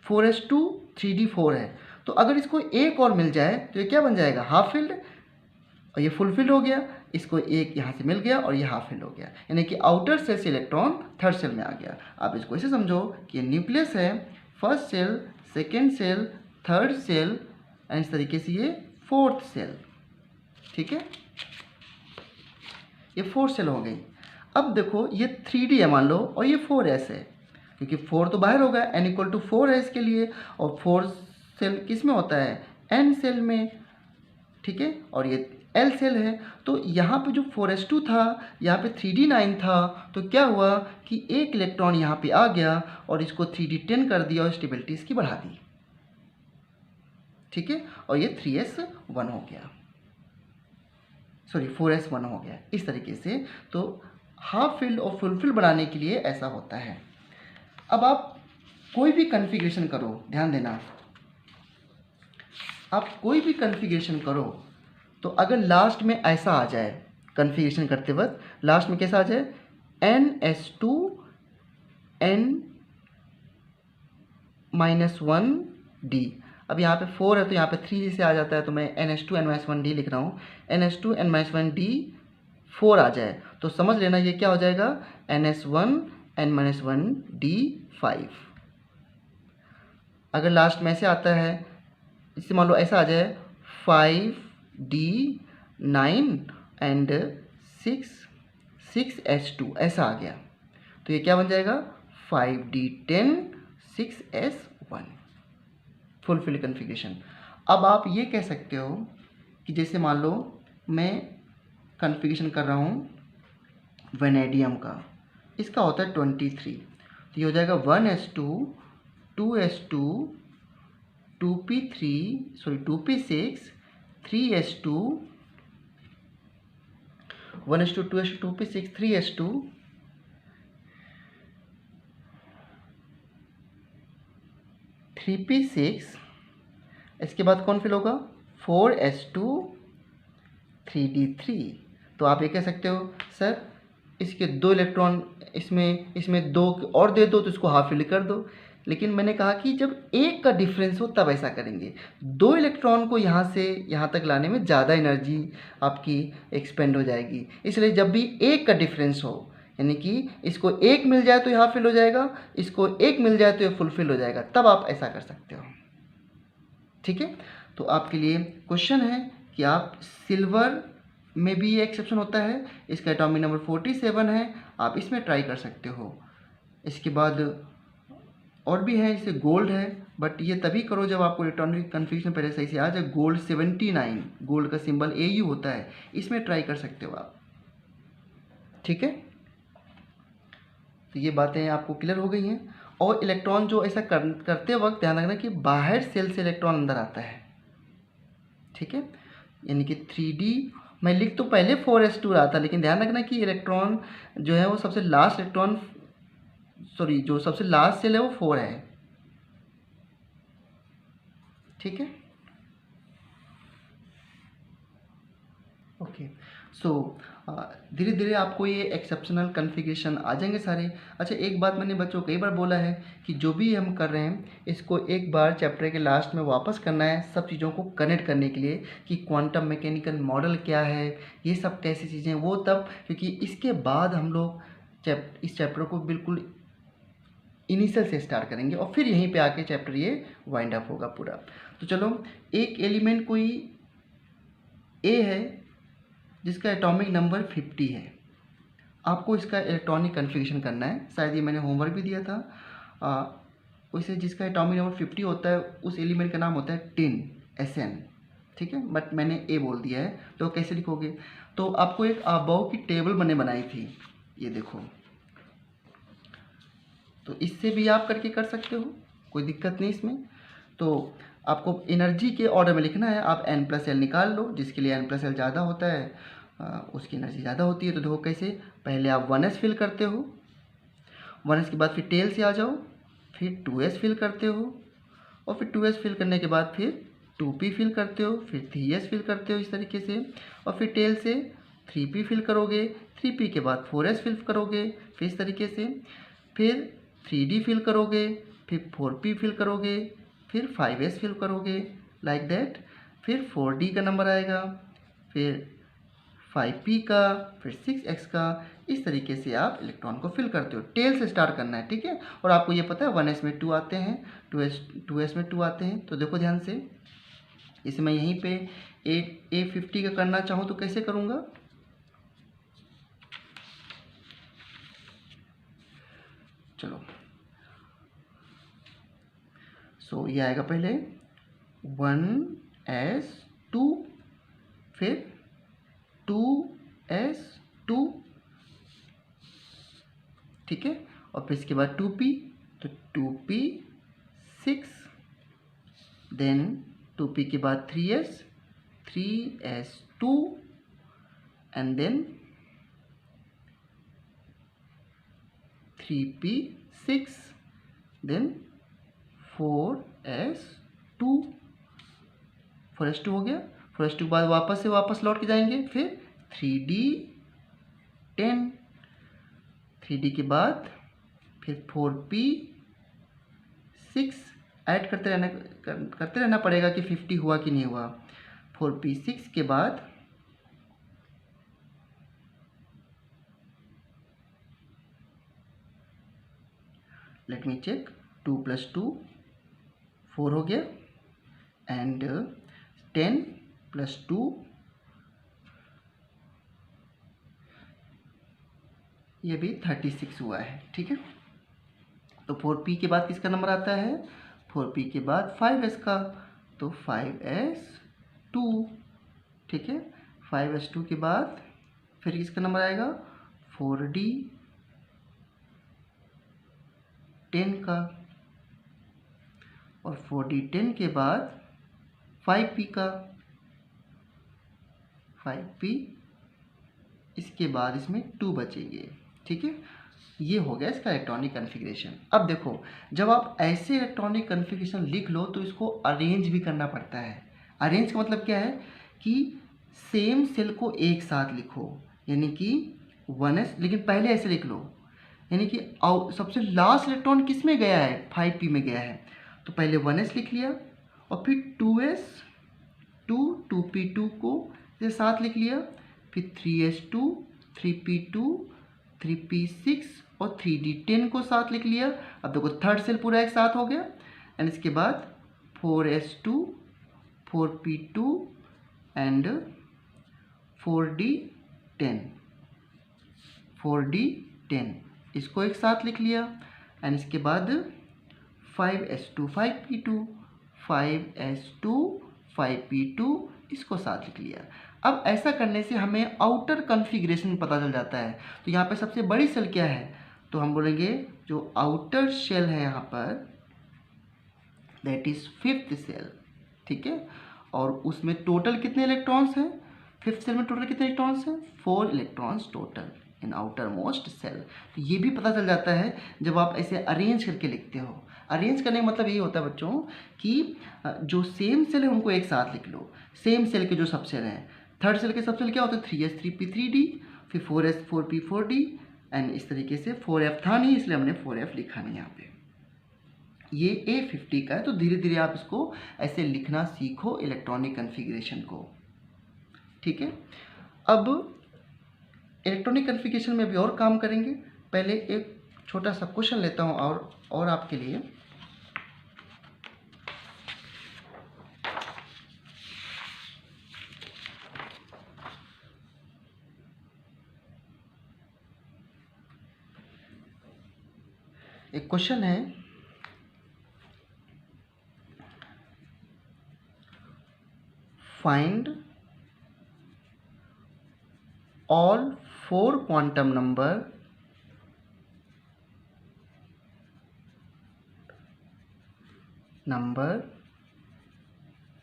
4s2 3d4 है, तो अगर इसको एक और मिल जाए तो ये क्या बन जाएगा, हाफ फिल्ड, और ये फुल फिल्ड हो गया। इसको एक यहाँ से मिल गया और ये हाफ फिल्ड हो गया, यानी कि आउटर सेल से इलेक्ट्रॉन थर्ड सेल में आ गया। आप इसको ऐसे समझो कि ये न्यूक्लियस है, first shell, second shell, third shell, and इस तरीके से ये फोर्थ सेल, ठीक है। ये फोर्थ सेल हो गई। अब देखो ये 3d है मान लो और ये 4s है, क्योंकि 4 तो बाहर होगा, n = 4 है इसके लिए, और 4 सेल किस में होता है, n सेल में, ठीक है, और ये l सेल है। तो यहाँ पे जो 4s2 था, यहाँ पे 3d9 था, तो क्या हुआ कि एक इलेक्ट्रॉन यहाँ पे आ गया और इसको 3d10 कर दिया और स्टेबिलिटी इसकी बढ़ा दी, ठीक है, और ये 3s1 हो गया, सॉरी 4s1 हो गया इस तरीके से। तो हाफ फिल्ड और फुल फिल्ड बनाने के लिए ऐसा होता है। अब आप कोई भी कॉन्फ़िगरेशन करो, ध्यान देना, आप कोई भी कॉन्फ़िगरेशन करो तो अगर लास्ट में ऐसा आ जाए, कॉन्फ़िगरेशन करते वक्त लास्ट में कैसा आ जाए, NS2N-1D। अब यहाँ पे 4 है तो यहाँ पे 3 से आ जाता है, तो मैं NS2N-1D लिख रहा हूँ। NS2N-1D 4 आ जाए तो समझ लेना ये क्या हो जाएगा, NS1N-1D 5। अगर लास्ट में ऐसे आता है, इससे मान लो ऐसा आ जाए 5D9 एंड 6S2 ऐसा आ गया, तो ये क्या बन जाएगा, 5D10 6S1 फुलफिल कॉन्फ़िगरेशन। अब आप ये कह सकते हो कि जैसे मान लो मैं कॉन्फ़िगरेशन कर रहा हूँ वेनेडियम का, इसका होता है 23, तो ये हो जाएगा 1S2 2S2 2P6 3S2 1S2 2S2 2P6 3S2 3P6, इसके बाद कौन फिल होगा, 4S2 3D3। तो आप ये कह सकते हो सर इसके 2 इलेक्ट्रॉन इसमें 2 और दे दो तो इसको हाफ फिल कर दो, लेकिन मैंने कहा कि जब एक का डिफरेंस हो तब ऐसा करेंगे। 2 इलेक्ट्रॉन को यहाँ से यहाँ तक लाने में ज़्यादा एनर्जी आपकी एक्सपेंड हो जाएगी, इसलिए जब भी एक का डिफरेंस हो, यानी कि इसको एक मिल जाए तो ये हाफ फिल हो जाएगा, इसको एक मिल जाए तो ये फुलफिल हो जाएगा, तब आप ऐसा कर सकते हो। ठीक है, तो आपके लिए क्वेश्चन है कि आप सिल्वर में भी ये एक्सेप्शन होता है, इसका एटॉमिक नंबर 47 है, आप इसमें ट्राई कर सकते हो। इसके बाद और भी है, जैसे गोल्ड है, बट ये तभी करो जब आपको इलेक्ट्रॉनिक कन्फ्यूजन पहले सही से आ जाए। गोल्ड 79, गोल्ड का सिंबल AU होता है, इसमें ट्राई कर सकते हो आप। ठीक है, तो ये बातें आपको क्लियर हो गई हैं। और इलेक्ट्रॉन जो ऐसा करते वक्त ध्यान रखना कि बाहर सेल से इलेक्ट्रॉन अंदर आता है। ठीक है, यानी कि 3D मैं लिख तो पहले 4S2 रहा था, लेकिन ध्यान रखना कि इलेक्ट्रॉन जो है वो सबसे लास्ट इलेक्ट्रॉन, सॉरी जो सबसे लास्ट सेल है वो 4 है। ठीक है, ओके। सो धीरे धीरे आपको ये एक्सेप्शनल कॉन्फ़िगरेशन आ जाएंगे सारे। अच्छा, एक बात मैंने बच्चों कई बार बोला है कि जो भी हम कर रहे हैं इसको एक बार चैप्टर के लास्ट में वापस करना है, सब चीज़ों को कनेक्ट करने के लिए कि क्वांटम मैकेनिकल मॉडल क्या है, ये सब कैसी चीज़ें, वो तब, क्योंकि इसके बाद हम लोग इस चैप्टर को बिल्कुल इनिशियल से स्टार्ट करेंगे और फिर यहीं पे आके चैप्टर ये वाइंड अप होगा पूरा। तो चलो, एक एलिमेंट कोई ए है जिसका एटॉमिक नंबर 50 है, आपको इसका इलेक्ट्रॉनिक कन्फिगरेशन करना है। शायद ये मैंने होमवर्क भी दिया था। उसे जिसका एटॉमिक नंबर 50 होता है उस एलिमेंट का नाम होता है टिन, SN। ठीक है, बट मैंने ए बोल दिया है, तो कैसे लिखोगे, तो आपको एक अबव की टेबल मैंने बनाई थी, ये देखो, तो इससे भी आप करके कर सकते हो, कोई दिक्कत नहीं इसमें। तो आपको एनर्जी के ऑर्डर में लिखना है, आप N+L निकाल लो, जिसके लिए N+L ज़्यादा होता है उसकी एनर्जी ज़्यादा होती है। तो देखो कैसे, पहले आप 1s फिल करते हो, 1s के बाद फिर टेल से आ जाओ, फिर 2s फिल करते हो, और फिर 2s फिल करने के बाद फिर 2p फिल करते हो, फिर 3s फिल करते हो इस तरीके से, और फिर टेल से 3p फिल करोगे, 3p के बाद 4s फिल करोगे, फिर इस तरीके से, फिर 3d फिल करोगे, फिर 4p फिल करोगे, फिर 5s फिल करोगे, लाइक दैट। फिर 4d का नंबर आएगा, फिर 5p का, फिर 6x का, इस तरीके से आप इलेक्ट्रॉन को फिल करते हो। टेल से स्टार्ट करना है, ठीक है। और आपको ये पता है 1s में 2 आते हैं, 2s में 2 आते हैं। तो देखो ध्यान से, इसे मैं यहीं पे A50 का करना चाहूँ तो कैसे करूँगा, चलो। सो ये आएगा पहले 1s2, फिर 2s2, ठीक है, और फिर इसके बाद 2p, तो 2p6, देन 2p के बाद 3s, 3s2, and then 3p6 then 4s2 हो गया। 4s2 के बाद वापस लौट के जाएंगे, फिर 3d10, 3d के बाद फिर 4p6 ऐड करते रहना पड़ेगा कि 50 हुआ कि नहीं हुआ। 4p6 के बाद लेट मी चेक, 2 + 2 4 हो गया, एंड 10 + 2 ये भी 36 हुआ है। ठीक है, तो 4p के बाद किसका नंबर आता है? 4p के बाद 5s का, तो 5s2। ठीक है, 5s2 के बाद फिर किसका नंबर आएगा? 4d10 का, और 4d10 के बाद 5p का, 5p, इसके बाद इसमें 2 बचेंगे। ठीक है, ये हो गया इसका इलेक्ट्रॉनिक कॉन्फ़िगरेशन। अब देखो, जब आप ऐसे इलेक्ट्रॉनिक कॉन्फ़िगरेशन लिख लो तो इसको अरेंज भी करना पड़ता है। अरेंज का मतलब क्या है कि सेम सेल को एक साथ लिखो, यानी कि 1s, लेकिन पहले ऐसे लिख लो, यानी कि सबसे लास्ट इलेक्ट्रॉन किस में गया है? 5p में गया है, तो पहले 1s लिख लिया, और फिर 2s2 2p2 को ये साथ लिख लिया, फिर 3s2 3p2 3p6 और 3d10 को साथ लिख लिया। अब देखो थर्ड सेल पूरा एक साथ हो गया, एंड इसके बाद 4s2 4p2 एंड 4d10 इसको एक साथ लिख लिया, एंड इसके बाद 5s2 5p2 5s2 5p2 इसको साथ लिख लिया। अब ऐसा करने से हमें आउटर कॉन्फ़िगरेशन पता चल जाता है। तो यहाँ पे सबसे बड़ी सेल क्या है? तो हम बोलेंगे जो आउटर शेल है यहाँ पर, दैट इज 5th सेल। ठीक है, और उसमें टोटल कितने इलेक्ट्रॉन्स हैं? 5th सेल में टोटल कितने इलेक्ट्रॉन्स हैं? 4 electrons total in outermost shell. तो ये भी पता चल जाता है जब आप ऐसे अरेंज करके लिखते हो। अरेंज करने का मतलब ये होता है बच्चों कि जो सेम सेल है उनको एक साथ लिख लो। सेम सेल के जो सबसेल हैं, थर्ड सेल के सबसेल क्या होते हैं? 3s 3p 3d, फिर 4s 4p 4d, एंड इस तरीके से 4f था नहीं इसलिए हमने 4f लिखा नहीं यहाँ पे। ये A50 का है, तो धीरे धीरे आप इसको ऐसे लिखना सीखो इलेक्ट्रॉनिक कॉन्फ़िगरेशन को। ठीक है, अब इलेक्ट्रॉनिक कॉन्फ़िगरेशन में भी और काम करेंगे। पहले एक छोटा सा क्वेश्चन लेता हूँ और आपके लिए। एक क्वेश्चन है, find all 4 quantum number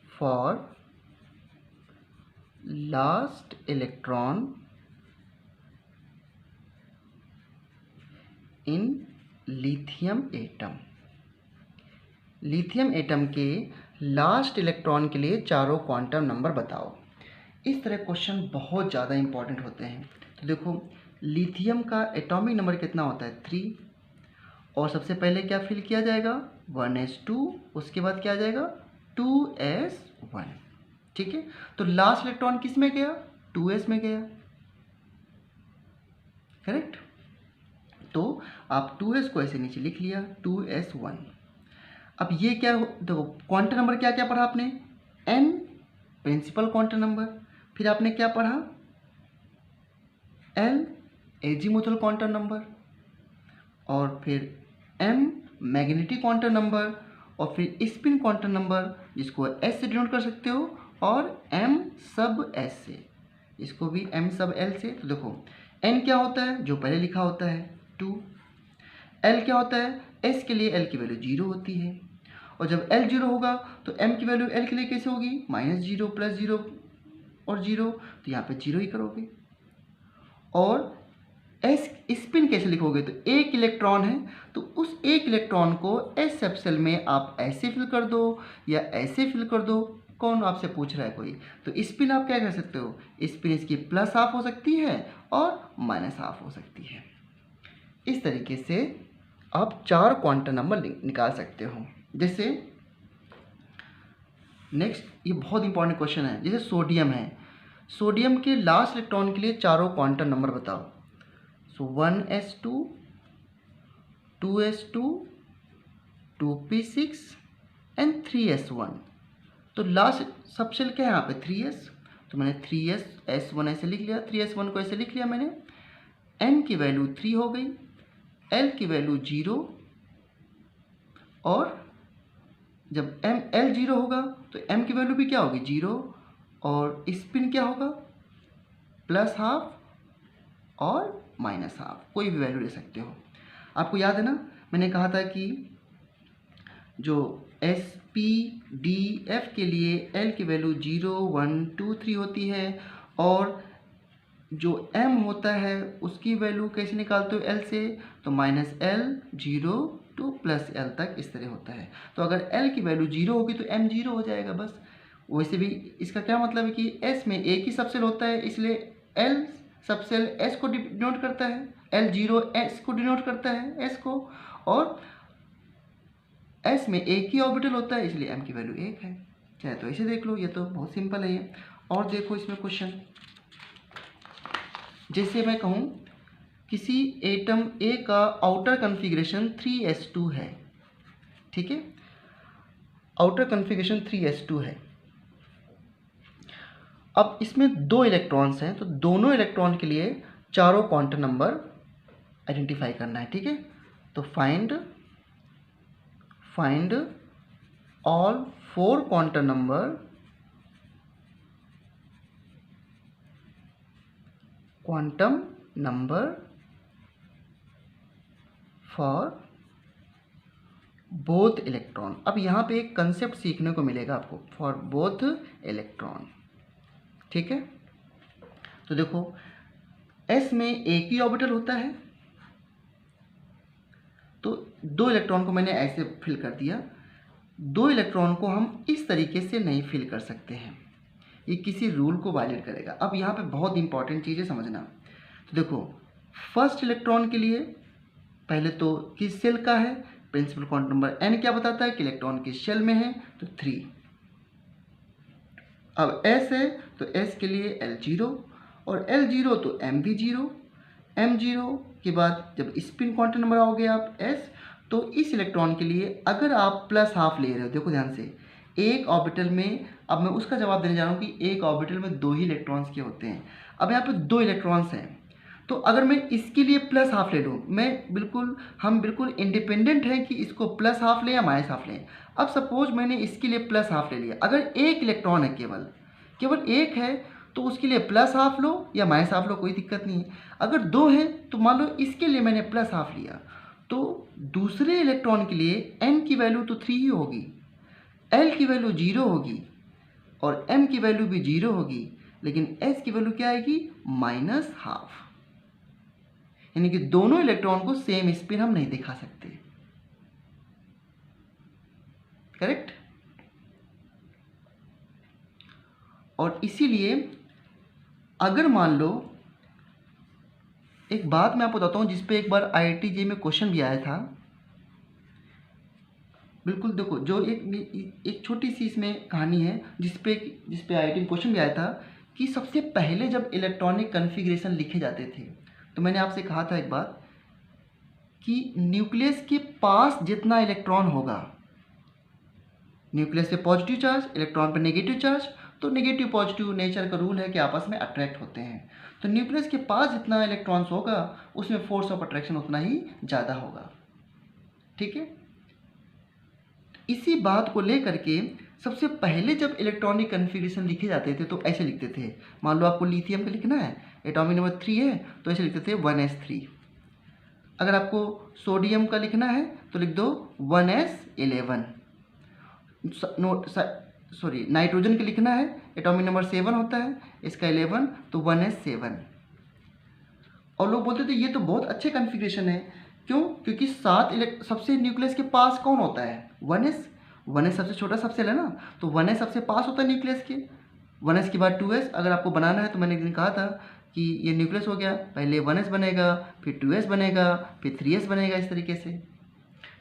for last electron in lithium atom। Lithium atom के लास्ट इलेक्ट्रॉन के लिए चारों क्वांटम नंबर बताओ। इस तरह क्वेश्चन बहुत ज़्यादा इंपॉर्टेंट होते हैं। तो देखो, लिथियम का एटॉमिक नंबर कितना होता है? 3, और सबसे पहले क्या फिल किया जाएगा? 1s2, उसके बाद क्या आ जाएगा? 2s1। ठीक है, तो लास्ट इलेक्ट्रॉन किस में गया? 2s में गया, करेक्ट। तो आप 2s को ऐसे नीचे लिख लिया, 2s1। अब ये क्या, देखो क्वांटम नंबर क्या क्या पढ़ा आपने? n प्रिंसिपल क्वांटम नंबर, फिर आपने क्या पढ़ा? l एजीमुथल क्वांटम नंबर, और फिर m मैग्नेटिक क्वांटम नंबर, और फिर स्पिन क्वांटम नंबर जिसको s से डिनोट कर सकते हो, और m सब s से, इसको भी m सब l से। तो देखो n क्या होता है? जो पहले लिखा होता है 2। l क्या होता है? s के लिए l की वैल्यू 0 होती है, और जब l 0 होगा तो m की वैल्यू l के लिए कैसे होगी? -0 +0 और 0, तो यहाँ पे 0 ही करोगे। और एस स्पिन कैसे लिखोगे, तो एक इलेक्ट्रॉन है तो उस एक इलेक्ट्रॉन को एस सब शेल में आप ऐसे फिल कर दो या ऐसे फिल कर दो, कौन आपसे पूछ रहा है कोई। तो स्पिन आप क्या कर सकते हो, स्पिन इसकी प्लस हाफ हो सकती है और माइनस हाफ हो सकती है। इस तरीके से आप 4 क्वांटम नंबर निकाल सकते हो। जैसे नेक्स्ट, ये बहुत इंपॉर्टेंट क्वेश्चन है, जैसे सोडियम है, सोडियम के लास्ट इलेक्ट्रॉन के लिए चारों क्वांटम नंबर बताओ। सो 1s2, 2s2, 2p6 and 3s1। तो लास्ट सब शेल क्या है यहाँ पे 3s, तो मैंने 3s1 ऐसे लिख लिया, 3s1 को ऐसे लिख लिया मैंने। n की वैल्यू 3 हो गई, l की वैल्यू 0, और जब l 0 होगा तो m की वैल्यू भी क्या होगी 0, और स्पिन क्या होगा प्लस हाफ और माइनस हाफ, कोई भी वैल्यू ले सकते हो। आपको याद है ना, मैंने कहा था कि जो एस पी डी एफ के लिए एल की वैल्यू 0, 1, 2, 3 होती है, और जो m होता है उसकी वैल्यू कैसे निकालते हो एल से, तो -l 0 टू +l तक इस तरह होता है। तो अगर l की वैल्यू 0 होगी तो m 0 हो जाएगा बस। वैसे भी इसका क्या मतलब है कि s में एक ही सबसेल होता है, इसलिए l सबसेल s को डिनोट करता है, l0 s को डिनोट करता है s को, और s में एक ही ऑर्बिटल होता है इसलिए m की वैल्यू 1 है। चाहे तो ऐसे देख लो, ये तो बहुत सिंपल है ये। और देखो इसमें क्वेश्चन, जैसे मैं कहूँ किसी एटम A का आउटर कन्फिग्रेशन 3s2 है, ठीक है, आउटर कन्फिग्रेशन 3s2 है। अब इसमें 2 इलेक्ट्रॉन्स हैं, तो दोनों इलेक्ट्रॉन के लिए चारों क्वांटम नंबर आइडेंटिफाई करना है, ठीक है। तो find all 4 quantum number for both electron. अब यहाँ पे एक कंसेप्ट सीखने को मिलेगा आपको, फॉर बोथ इलेक्ट्रॉन, ठीक है। तो देखो s में एक ही ऑर्बिटल होता है, तो 2 इलेक्ट्रॉन को मैंने ऐसे फिल कर दिया। 2 इलेक्ट्रॉन को हम इस तरीके से नहीं फिल कर सकते हैं, ये किसी रूल को वायलेट करेगा। अब यहाँ पे बहुत इंपॉर्टेंट चीज़ है समझना। तो देखो फर्स्ट इलेक्ट्रॉन के लिए पहले तो किस सेल का है, प्रिंसिपल क्वांटम नंबर n क्या बताता है कि इलेक्ट्रॉन किस शेल में है, तो 3। अब s है तो s के लिए L0, और L0 तो m भी 0, m0 के बाद जब स्पिन क्वांटम नंबर आओगे आप s, तो इस इलेक्ट्रॉन के लिए अगर आप प्लस हाफ ले रहे हो, देखो ध्यान से, एक ऑर्बिटल में, अब मैं उसका जवाब देने जा रहा हूँ कि एक ऑर्बिटल में 2 ही इलेक्ट्रॉन्स के होते हैं। अब यहाँ पे 2 इलेक्ट्रॉन्स हैं, तो अगर मैं इसके लिए प्लस हाफ ले लूँ, हम बिल्कुल इंडिपेंडेंट हैं कि इसको प्लस हाफ लें या माइनस हाफ लें। अब सपोज मैंने इसके लिए प्लस हाफ ले लिया, अगर एक इलेक्ट्रॉन है केवल एक है तो उसके लिए प्लस हाफ लो या माइनस हाफ लो, कोई दिक्कत नहीं है। अगर 2 है तो मान लो इसके लिए मैंने प्लस हाफ लिया, तो दूसरे इलेक्ट्रॉन के लिए n की वैल्यू तो 3 ही होगी, l की वैल्यू 0 होगी, और m की वैल्यू भी 0 होगी, लेकिन s की वैल्यू क्या आएगी -हाफ। यानी कि दोनों इलेक्ट्रॉन को सेम स्पिन हम नहीं दिखा सकते, करेक्ट। और इसीलिए अगर मान लो, एक बात मैं आपको बताता हूँ जिसपे एक बार IIT JEE में क्वेश्चन भी आया था, बिल्कुल देखो, जो एक छोटी सी इसमें कहानी है जिसपे IIT में क्वेश्चन भी आया था कि सबसे पहले जब इलेक्ट्रॉनिक कन्फिग्रेशन लिखे जाते थे, तो मैंने आपसे कहा था एक बात कि न्यूक्लियस के पास जितना इलेक्ट्रॉन होगा, न्यूक्लियस पे पॉजिटिव चार्ज, इलेक्ट्रॉन पे नेगेटिव चार्ज, तो नेगेटिव पॉजिटिव नेचर का रूल है कि आपस में अट्रैक्ट होते हैं, तो न्यूक्लियस के पास जितना इलेक्ट्रॉन्स होगा उसमें फोर्स ऑफ अट्रैक्शन उतना ही ज़्यादा होगा, ठीक है। इसी बात को लेकर के सबसे पहले जब इलेक्ट्रॉनिक कन्फिग्रेशन लिखे जाते थे तो ऐसे लिखते थे, मान लो आपको लिथियम का लिखना है, एटॉमिक नंबर 3 है तो ऐसे लिखते थे 1s3। अगर आपको सोडियम का लिखना है तो लिख दो 1s11। नाइट्रोजन का लिखना है, एटॉमिक नंबर 7 होता है, इसका 11, तो 1s7। और लोग बोलते थे ये तो बहुत अच्छे कन्फिग्रेशन है। क्यों? क्योंकि 7 सबसे न्यूक्लियस के पास कौन होता है? 1s। 1s सबसे छोटा सबसेल है ना, तो 1s सबसे पास होता है न्यूक्लियस के। 1s के बाद 2s अगर आपको बनाना है, तो मैंने एक दिन कहा था कि ये न्यूक्लियस हो गया, पहले 1s बनेगा, फिर 2s बनेगा, फिर 3s बनेगा, इस तरीके से।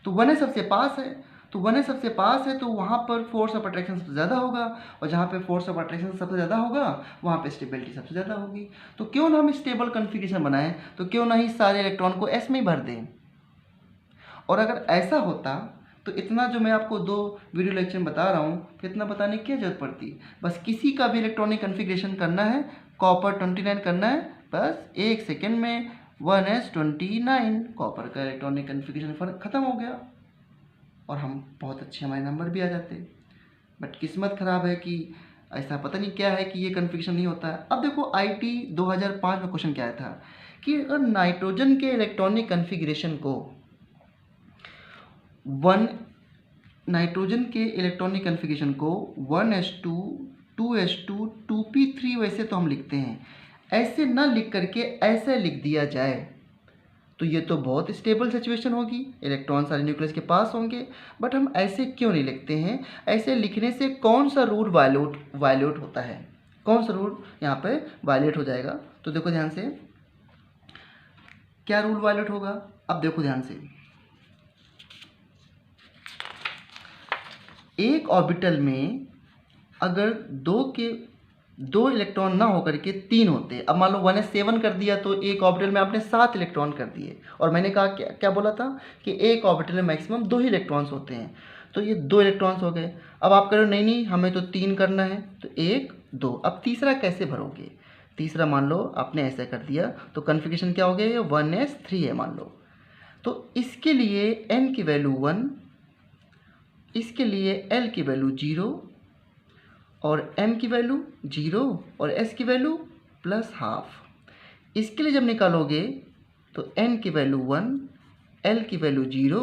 तो 1s सबसे पास है, तो 1s सबसे पास है, तो वहाँ पर फोर्स ऑफ अट्रैक्शन सबसे ज़्यादा होगा, और जहाँ पे फोर्स ऑफ अट्रैक्शन सबसे ज़्यादा होगा वहाँ पे स्टेबिलिटी सबसे ज़्यादा होगी। तो क्यों ना हम स्टेबल कन्फिग्रेशन बनाएं, तो क्यों ना ही सारे इलेक्ट्रॉन को s में ही भर दें। और अगर ऐसा होता तो इतना जो मैं आपको 2 वीडियो लेक्चर में बता रहा हूँ, तो इतना बताने की क्या जरूरत पड़ती। बस किसी का भी इलेक्ट्रॉनिक कन्फिग्रेशन करना है, कॉपर 29 करना है, बस 1 सेकेंड में 1s29 कॉपर का इलेक्ट्रॉनिक कन्फिग्रेशन ख़त्म हो गया, और हम बहुत अच्छे हमारे नंबर भी आ जाते। बट किस्मत ख़राब है कि ऐसा पता नहीं क्या है कि ये कन्फिग्रेशन नहीं होता है। अब देखो IT 2005 में क्वेश्चन क्या आया था कि अगर नाइट्रोजन के इलेक्ट्रॉनिक कन्फिग्रेशन को नाइट्रोजन के इलेक्ट्रॉनिक कन्फिग्रेशन को 1s2 2s2 2p3 वैसे तो हम लिखते हैं, ऐसे ना लिख करके ऐसे लिख दिया जाए तो ये तो बहुत स्टेबल सिचुएशन होगी, इलेक्ट्रॉन सारे न्यूक्लियस के पास होंगे। बट हम ऐसे क्यों नहीं लिखते हैं? ऐसे लिखने से कौन सा रूल वायलेट होता है? कौन सा रूल यहाँ पे वायलेट हो जाएगा? तो देखो ध्यान से, क्या रूल वायलेट होगा? अब देखो ध्यान से, एक ऑर्बिटल में अगर दो इलेक्ट्रॉन ना होकर के 3 होते, अब मान लो 1s7 कर दिया तो एक ऑर्बिटल में आपने 7 इलेक्ट्रॉन कर दिए, और मैंने कहा क्या बोला था कि एक ऑर्बिटल में मैक्सिमम 2 ही इलेक्ट्रॉन्स होते हैं, तो ये 2 इलेक्ट्रॉन्स हो गए। अब आप कह रहे हो नहीं हमें तो 3 करना है, तो 1 2, अब तीसरा कैसे भरोगे? तीसरा मान लो आपने ऐसा कर दिया तो कन्फिग्रेशन क्या हो गया? ये 1s3 है मान लो, तो इसके लिए n की वैल्यू 1, इसके लिए L की वैल्यू 0, और M की वैल्यू 0, और S की वैल्यू +½ इसके लिए जब निकालोगे तो N की वैल्यू 1, L की वैल्यू 0,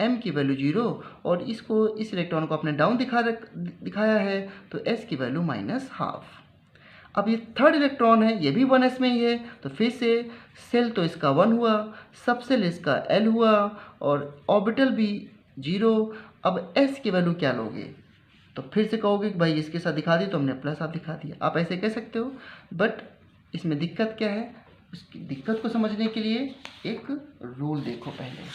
M की वैल्यू 0, और इस इलेक्ट्रॉन को आपने डाउन दिखाया है तो S की वैल्यू -½ अब ये थर्ड इलेक्ट्रॉन है, ये भी 1s में ही है, तो फिर से सेल तो इसका 1 हुआ, सब सेल इसका L हुआ, और ऑर्बिटल भी 0। अब S की वैल्यू क्या लोगे? तो फिर से कहोगे कि भाई इसके साथ दिखा दी तो हमने प्लस आप दिखा दिया, आप ऐसे कह सकते हो। बट इसमें दिक्कत क्या है? उसकी दिक्कत को समझने के लिए एक रूल देखो पहले।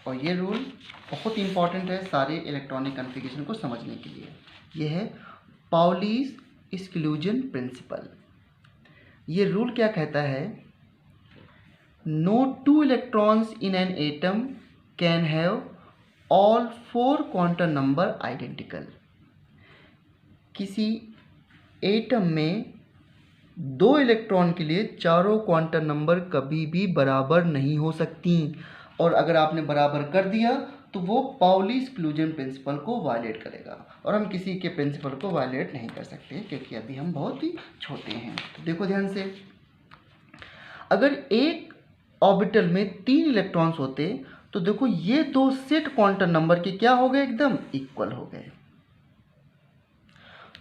और ये रूल बहुत इंपॉर्टेंट है सारे इलेक्ट्रॉनिक कन्फिग्रेशन को समझने के लिए। ये है पाउलीज एक्सक्लूजन प्रिंसिपल। ये रूल क्या कहता है? No 2 electrons in an atom can have all 4 quantum number identical. किसी एटम में 2 इलेक्ट्रॉन के लिए चारों क्वांटम नंबर कभी भी बराबर नहीं हो सकती, और अगर आपने बराबर कर दिया तो वो पाउली एक्सक्लूजन प्रिंसिपल को वायलेट करेगा, और हम किसी के प्रिंसिपल को वायलेट नहीं कर सकते क्योंकि अभी हम बहुत ही छोटे हैं। तो देखो ध्यान से, अगर एक ऑर्बिटल में 3 इलेक्ट्रॉन्स होते तो देखो ये 2 सेट क्वांटम नंबर के क्या हो गए? एकदम इक्वल हो गए।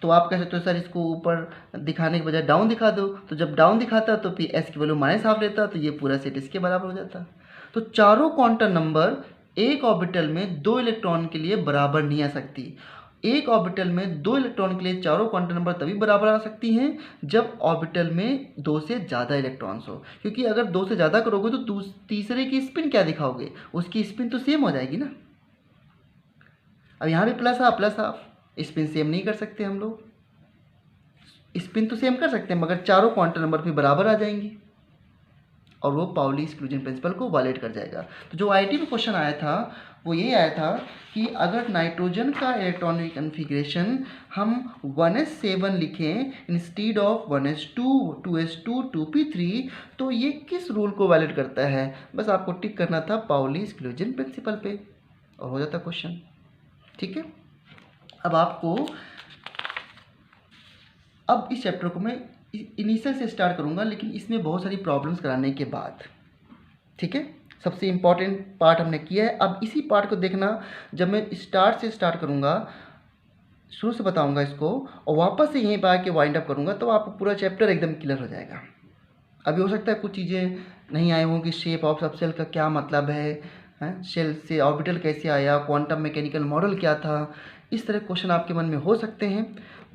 तो आप कह सकते हो सर इसको ऊपर दिखाने के बजाय डाउन दिखा दो, तो जब डाउन दिखाता तो फिर S की वैल्यू -½ लेता, तो ये पूरा सेट इसके बराबर हो जाता। तो चारों क्वांटम नंबर एक ऑर्बिटल में 2 इलेक्ट्रॉन के लिए बराबर नहीं आ सकती। एक ऑर्बिटल में 2 इलेक्ट्रॉन के लिए चारों क्वांटम नंबर तभी बराबर आ सकती हैं जब ऑर्बिटल में 2 से ज़्यादा इलेक्ट्रॉन्स हो, क्योंकि अगर 2 से ज़्यादा करोगे तो तीसरे की स्पिन क्या दिखाओगे? उसकी स्पिन तो सेम हो जाएगी ना। अब यहाँ भी +½ स्पिन सेम नहीं कर सकते हम लोग, स्पिन तो सेम कर सकते हैं मगर चारों क्वांटम नंबर भी बराबर आ जाएंगे, और वो पाउली एक्सक्लूजन प्रिंसिपल को वायलेट कर जाएगा। तो जो IT में क्वेश्चन आया था वो ये आया था कि अगर नाइट्रोजन का इलेक्ट्रॉनिक कन्फिग्रेशन हम 1s7 लिखें instead of 1s2 2s2 2p3 तो ये किस रूल को वायलेट करता है? बस आपको टिक करना था पाउली एक्सक्लूजन प्रिंसिपल पे और हो जाता क्वेश्चन। ठीक है, अब इस चैप्टर को मैं इनिशियल से स्टार्ट करूंगा, लेकिन इसमें बहुत सारी प्रॉब्लम्स कराने के बाद। ठीक है, सबसे इम्पॉर्टेंट पार्ट हमने किया है। अब इसी पार्ट को देखना, जब मैं स्टार्ट से स्टार्ट करूँगा, शुरू से बताऊँगा इसको और वापस से यहीं पर आके वाइंड अप करूँगा, तो आपको पूरा चैप्टर एकदम क्लियर हो जाएगा। अभी हो सकता है कुछ चीज़ें नहीं आई हों कि शेप ऑफ सबसेल का क्या मतलब है, शेल से ऑर्बिटल कैसे आया, क्वांटम मैकेनिकल मॉडल क्या था, इस तरह क्वेश्चन आपके मन में हो सकते हैं।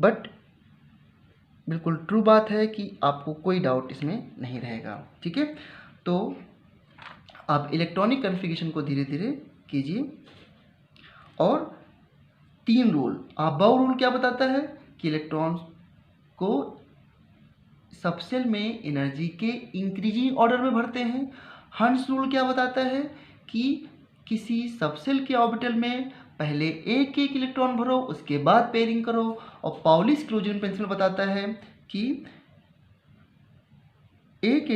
बट बिल्कुल ट्रू बात है कि आपको कोई डाउट इसमें नहीं रहेगा। ठीक है, तो आप इलेक्ट्रॉनिक कन्फिगरेशन को धीरे धीरे कीजिए। और 3 रूल, अबाव रूल क्या बताता है कि इलेक्ट्रॉन्स को सबसेल में एनर्जी के इंक्रीजिंग ऑर्डर में भरते हैं। हंस रूल क्या बताता है कि किसी सबसेल के ऑर्बिटल में पहले एक एक इलेक्ट्रॉन भरो, उसके बाद पेयरिंग करो। और पाउलिस क्लोजन प्रिंसिपल बताता है कि एक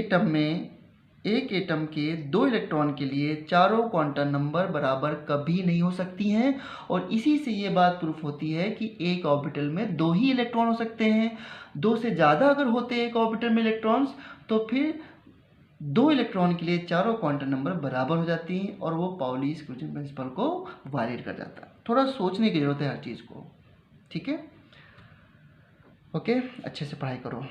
एटम के 2 इलेक्ट्रॉन के लिए चारों क्वांटम नंबर बराबर कभी नहीं हो सकती हैं। और इसी से ये बात प्रूफ होती है कि एक ऑर्बिटल में 2 ही इलेक्ट्रॉन हो सकते हैं। 2 से ज़्यादा अगर होते हैं एक ऑर्बिटल में इलेक्ट्रॉन्स, तो फिर 2 इलेक्ट्रॉन के लिए चारों क्वांटम नंबर बराबर हो जाती हैं और वो पाउलिस क्लोजन प्रिंसिपल को वायलेट कर जाता है। थोड़ा सोचने की जरूरत है हर चीज़ को। ठीक है, ओके, अच्छे से पढ़ाई करो।